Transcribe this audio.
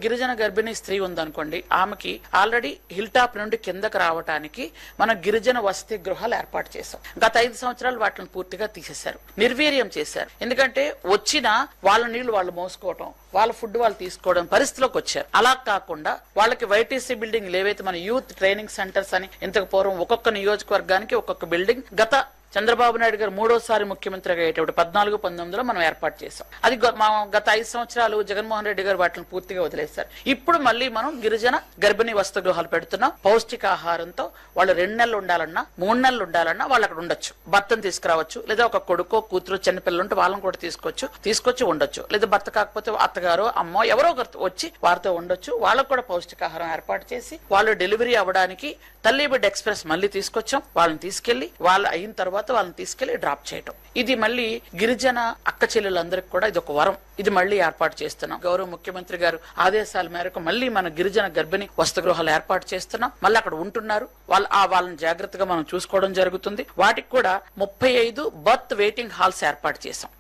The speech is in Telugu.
గిరిజన గర్భిణీ స్త్రీ ఉందనుకోండి, ఆమెకి ఆల్రెడీ హిల్ టాప్ నుండి కిందకు రావడానికి మనం గిరిజన వసతి గృహాలు ఏర్పాటు చేశాం. గత 5 సంవత్సరాలు వాటిని పూర్తిగా తీసేశారు, నిర్వీర్యం చేశారు. ఎందుకంటే వచ్చిన వాళ్ళ నీళ్లు వాళ్ళు మోసుకోవటం, వాళ్ళ ఫుడ్ వాళ్ళు తీసుకోవడం పరిస్థితిలోకి వచ్చారు. అలా కాకుండా వాళ్ళకి వైటీసీ బిల్డింగ్ ఏవైతే మన యూత్ ట్రైనింగ్ సెంటర్స్ అని ఇంతకు పూర్వం ఒక్కొక్క నియోజకవర్గానికి ఒక్కొక్క బిల్డింగ్ గత చంద్రబాబు నాయుడు గారు 3వ ముఖ్యమంత్రిగా అయ్యేటప్పుడు 14-19లో మనం ఏర్పాటు చేసాం. అది గత 5 సంవత్సరాలు జగన్మోహన్ రెడ్డి గారు వాటిని పూర్తిగా వదిలేశారు. ఇప్పుడు మళ్ళీ మనం గిరిజన గర్భిణీ వసతి గృహాలు పెడుతున్నాం. పౌష్టికాహారంతో వాళ్ళు 2 నెలలు ఉండాలన్నా 3 నెలలు ఉండాలన్నా వాళ్ళు అక్కడ ఉండొచ్చు. భర్తను తీసుకురావచ్చు, లేదా ఒక కొడుకో కూతురు చిన్నపిల్లలు ఉంటే వాళ్ళని కూడా తీసుకొచ్చి ఉండొచ్చు. లేదా భర్త కాకపోతే అత్తగారో అమ్మో ఎవరో ఒకరు వచ్చి వారితో ఉండొచ్చు. వాళ్ళకు కూడా పౌష్టికాహారం ఏర్పాటు చేసి వాళ్ళు డెలివరీ అవ్వడానికి తల్లి బిడ్డ ఎక్స్ప్రెస్ మళ్ళీ తీసుకొచ్చాం. వాళ్ళని తీసుకెళ్లి వాళ్ళు అయిన తర్వాత వాళ్ళని తీసుకెళ్లి డ్రాప్ చేయటం. ఇది మళ్ళీ గిరిజన అక్క చెల్లెలందరికీ కూడా ఇది ఒక వరం. ఇది మళ్ళీ ఏర్పాటు చేస్తున్నాం. గౌరవ ముఖ్యమంత్రి గారు ఆదేశాల మేరకు మళ్ళీ మన గిరిజన గర్భిణీ వసతి గృహాలు ఏర్పాటు చేస్తున్నాం. మళ్ళీ అక్కడ ఉంటున్నారు. వాళ్ళని జాగ్రత్తగా మనం చూసుకోవడం జరుగుతుంది. వాటికి కూడా 35 బర్త్ వెయిటింగ్ హాల్స్ ఏర్పాటు చేశాం.